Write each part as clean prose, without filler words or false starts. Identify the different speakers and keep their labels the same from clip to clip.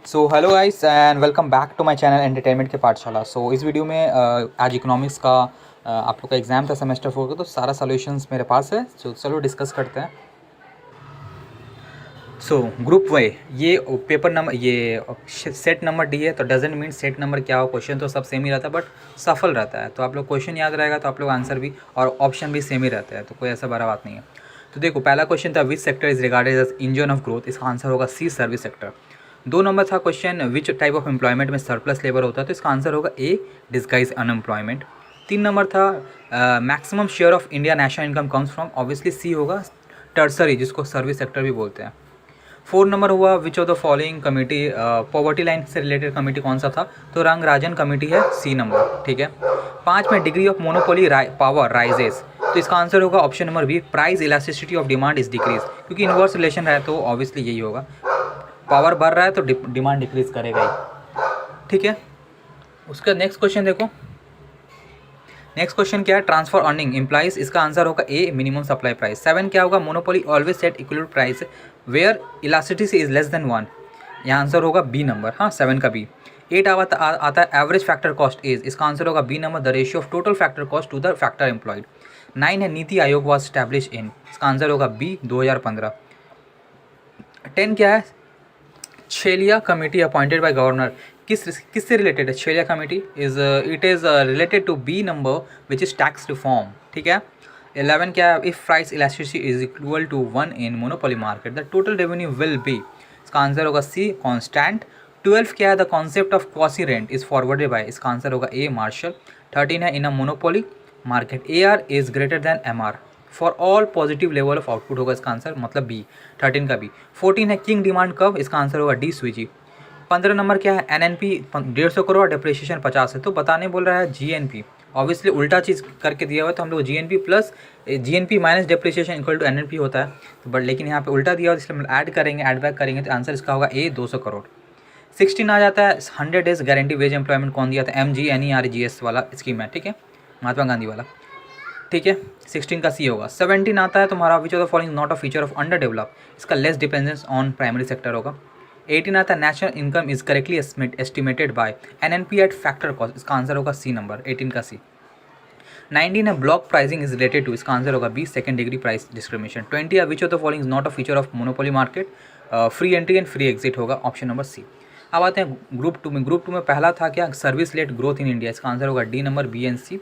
Speaker 1: So hello guys and welcome back to my channel entertainment के पाठशाला। सो इस video में आज इकोनॉमिक्स का आप लोग का एग्ज़ाम था सेमेस्टर 4 का, तो सारा सॉल्यूशंस मेरे पास है। सो चलो डिस्कस करते हैं। सो ग्रुप वे, ये पेपर नंबर, ये सेट नंबर डी है, तो डजेंट मीन सेट नंबर क्या हो, क्वेश्चन तो सब सेम ही रहता है बट सफल रहता है। तो आप लोग क्वेश्चन याद रहेगा तो आप लोग आंसर भी और ऑप्शन भी सेम ही रहता है, तो कोई ऐसा बड़ा बात नहीं है। तो देखो, पहला क्वेश्चन था which sector is regarded as engine of growth, इसका आंसर होगा सी, सर्विस सेक्टर। 2 नंबर था question which type of employment में सरप्लस लेबर होता है, तो इसका आंसर होगा ए, डिस्गाइज अनएम्प्लॉयमेंट। 3 नंबर था maximum share of India national income comes from, obviously C होगा, टर्सरी, जिसको सर्विस सेक्टर भी बोलते हैं। 4 नंबर हुआ विच of the following committee, poverty line से रिलेटेड कमेटी कौन सा था, तो रंगराजन कमेटी है, सी नंबर, ठीक है। 5 में degree of monopoly power rises, तो इसका आंसर होगा option number B, price elasticity of demand is decrease, क्योंकि इन्वर्स रिलेशन है तो ऑब्वियसली यही होगा, पावर बढ़ रहा है तो डिमांड डिक्रीज करेगा ही, ठीक है। उसका नेक्स्ट क्वेश्चन देखो, नेक्स्ट क्वेश्चन क्या है, ट्रांसफर अर्निंग इम्प्लाइज, इसका आंसर होगा ए, मिनिमम सप्लाई प्राइस। 7 क्या होगा, monopoly always set equilibrium price where elasticity is less than 1, यहाँ आंसर होगा बी नंबर, हाँ 7 का बी। 8 आता है एवरेज फैक्टर कॉस्ट इज, इसका आंसर होगा B number, the ratio of total factor cost to the factor employed. 9 है NITI Aayog was establish in, इसका आंसर होगा बी, 2015। 10 क्या है, Chelliah committee appointed by governor, किससे रिलेटेड है Chelliah committee, it is related to B number which is tax reform, ठीक है। 11 क्या है, if price elasticity is equal to 1 in monopoly market the total revenue will be, इसका answer होगा C, constant. 12 क्या है, the concept of quasi rent is forwarded by, इसका answer होगा ए, मार्शल। 13 है, in a monopoly market A R is greater than M R for all positive level of output, होगा इसका answer, मतलब B, 13 का B. 14 है, king demand curve, इसका answer होगा डी, स्विजी। 15 नंबर क्या है, एनएनपी 150 करोड़, डेप्रिसिएशन 50 है, तो बताने बोल रहा है जीएनपी, ऑब्वियसली उल्टा चीज़ करके दिया हुआ है, तो हम लोग GNP plus GNP minus depreciation equal to NNP होता है, तो बट लेकिन यहाँ पे उल्टा दिया हुआ है, इसलिए हम ऐड करेंगे, ऐड बैक करेंगे, तो आंसर इसका होगा ए, 200 करोड़। 16 आ जाता है, 100 डेज गारंटी वेज एम्प्लॉयमेंट कौन दिया था, MGNERGS वाला स्कीम है, ठीक है, महात्मा गांधी वाला, ठीक है। 16 का सी होगा। 17 आता है तुम्हारा which of the following not a feature of under develop, इसका less dependence on primary sector होगा। 18 आता है national income is correctly estimated by NNP at factor cost, इसका आंसर होगा सी नंबर, 18 का सी। 19 है, block pricing is related to, इसका answer होगा B, second degree price discrimination. 20 है, which of the following is not a feature of monopoly market, free entry and free exit होगा, option number C. अब आते हैं group two में। Group two में पहला था क्या, service led growth in India, इसका आंसर होगा D number, B and C.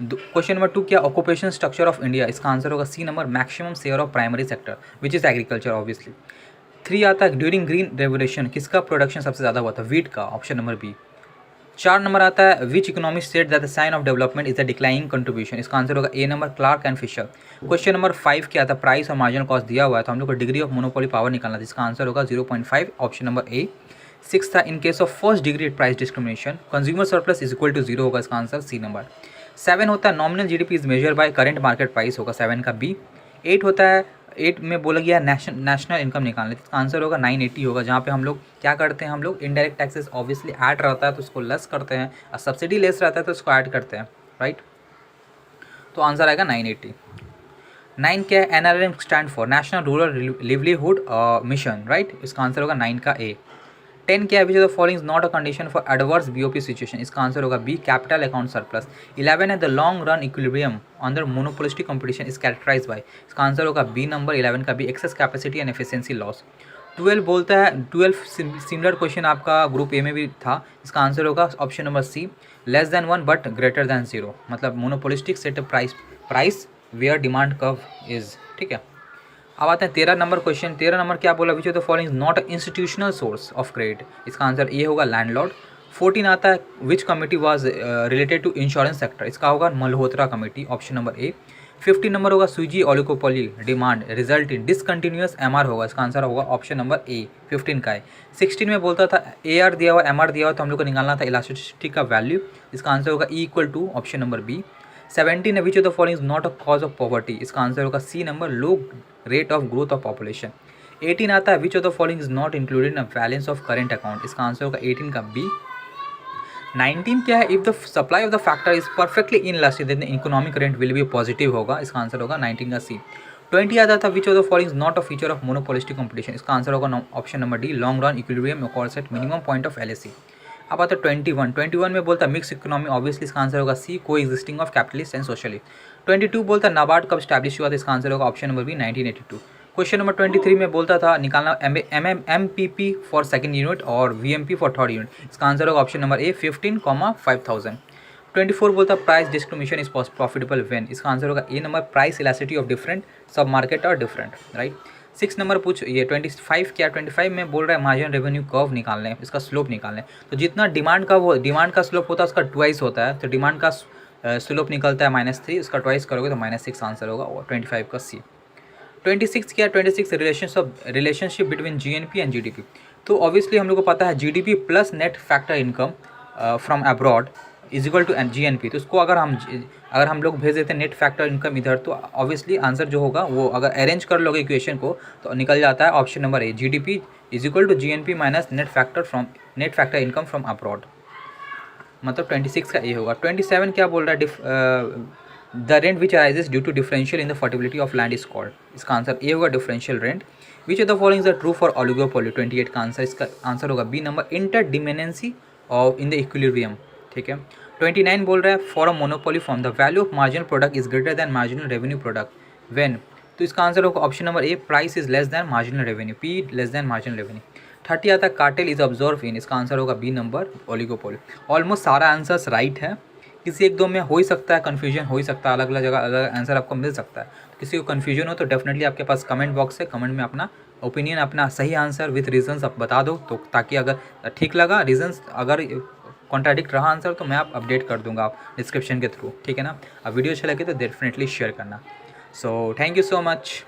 Speaker 1: Question number 2 क्या, ऑक्यूपेशन स्ट्रक्चर ऑफ इंडिया, इसका आंसर होगा C number, maximum share of primary sector which is agriculture, obviously. 3 आता है, ड्यूरिंग ग्रीन रेवोल्यूशन किसका प्रोडक्शन सबसे ज़्यादा हुआ था, वीट का, ऑप्शन नंबर बी। 4 नंबर आता है, which economic state that the sign of development is the declining contribution, इसका आंसर होगा A number, Clark and Fisher. Question number 5 क्या था, प्राइस और मार्जिनल कॉस्ट दिया हुआ है, तो हम लोग को डिग्री ऑफ मोनोपोली पावर निकालना था, इसका आंसर होगा 0.5, ऑप्शन नंबर ए। 6 था, in case of first degree price discrimination consumer surplus is equal to 0 होगा, इसका आंसर सी नंबर। 7 होता है, nominal GDP is measure by current market price, होगा 7 का बी। 8 होता है, 8 में बोला गया नेशनल इनकम निकालने, इसका आंसर होगा 980 होगा, जहाँ पे हम लोग क्या करते हैं, हम लोग इनडायरेक्ट टैक्सेस ऑब्वियसली ऐड रहता है तो उसको लेस करते हैं, और सब्सिडी लेस रहता है तो उसको ऐड करते हैं, राइट, तो आंसर आएगा 980। 9 क्या है, NRM stand for national rural livelihood mission, right, इसका आंसर होगा 9 का ए। 10 क्या है, which of the following is not a condition for adverse BOP situation, इसका आंसर होगा बी, कैपिटल अकाउंट सरप्लस। 11 है, the long run equilibrium under monopolistic competition is characterize by, इसका answer होगा बी नंबर, 11 का B, excess capacity and efficiency loss. 12 बोलता है, 12 similar question आपका group A में भी था, इसका आंसर होगा option number C, less than 1 but greater than 0, मतलब monopolistic set price where demand curve is, ठीक है। अब आते हैं 13 नंबर क्वेश्चन। 13 नंबर क्या बोला, which of the following not institutional source of credit, इसका आंसर ये होगा लैंडलॉर्ड। 14 आता है, which committee was related to insurance sector, इसका होगा Malhotra committee, option number A. 15 number होगा, Swiggy oligopoly demand result in discontinuous MR होगा, इसका आंसर होगा ऑप्शन नंबर ए, 15 का है। 16 में बोलता था ए आर दिया हुआ, एम आर दिया हुआ, तो हम लोग को निकालना था इलास्टिसिटी का वैल्यू, इसका आंसर होगा E equal to, option number B. 17 है, which of the following is not a cause of poverty, इसका आंसर होगा C number, low rate of growth of population. 18 आता है, which of the following is not included in balance of current account, इसका answer होगा 18 का B. 19 क्या है, if the supply of the factor is perfectly inelastic then economic rent will be positive होगा, इसका answer होगा 19 का सी। 20 आता था विच of the following is not a feature of monopolistic competition, इसका आंसर होगा option number D, long run equilibrium accords at minimum point of LAC. अब आता है 21 में बोलता है मिक्स इकोनॉमी, ऑब्वियसली इसका आंसर होगा सी, को existing of capitalist and socialist. 22 बोलता है नाबार्ड कब स्टैब्लिश हुआ था, इसका आंसर होगा option number B 1982। Question number 23 में बोलता था निकालना MPP फॉर सेकंड यूनिट और VMP फॉर थर्ड यूनिट, इसका आंसर होगा ऑप्शन नंबर ए 15,5000। 24 बोलता price discrimination is profitable when, इसका आंसर होगा A number, price elasticity of different sub market और डिफरेंट, राइट। 6 नंबर पूछ ये 25 क्या 25 में बोल रहा है मार्जिन रेवेन्यू कर्व निकालने, इसका स्लोप निकालने। तो जितना डिमांड का स्लोप होता है उसका ट्वाइस होता है, तो डिमांड का स्लोप निकलता है -3, उसका ट्वाइस करोगे तो -6 आंसर होगा, और 25 का सी। 26 क्या 26 relationship between GNP and GDP। तो ऑब्वियसली हम लोग को पता है GDP plus net factor income from abroad is equal to GNP। तो उसको अगर हम लोग भेज देते हैं नेट फैक्टर इनकम इधर, तो ऑब्वियसली आंसर जो होगा वो अगर अरेंज कर लोगे इक्वेशन को तो निकल जाता है option number A, GDP is equal to GNP minus net factor income from abroad, मतलब 26 का ए होगा। 27 क्या बोल रहा है, the rent which arises due to differential in the fertility of land is called, इसका आंसर ए होगा differential rent. Which of the following is true for oligopoly, 28 का आंसर, इसका आंसर होगा B number, interdependency of in the equilibrium, ठीक है। 29 बोल रहा है for a monopoly form the value of marginal product is greater than marginal revenue product when, तो इसका आंसर होगा option number A, price is less than marginal revenue, P less than marginal revenue. 30 आता है cartel is observe in, इसका answer होगा B number, oligopoly. Almost सारा answers right है, किसी एक दो में हो ही सकता है कन्फ्यूजन, हो ही सकता है अलग अलग जगह अलग आंसर आपको मिल सकता है। किसी को कन्फ्यूजन हो तो डेफिनेटली आपके पास कमेंट बॉक्स है, कमेंट में अपना ओपिनियन, अपना सही आंसर विथ रीजंस आप बता दो, तो ताकि अगर ठीक लगा रीजंस, अगर कॉन्ट्राडिक्ट रहा आंसर तो मैं आप अपडेट कर दूंगा आप डिस्क्रिप्शन के थ्रू, ठीक है ना। अब वीडियो अच्छा लगे तो डेफिनेटली शेयर करना। So thank you so much.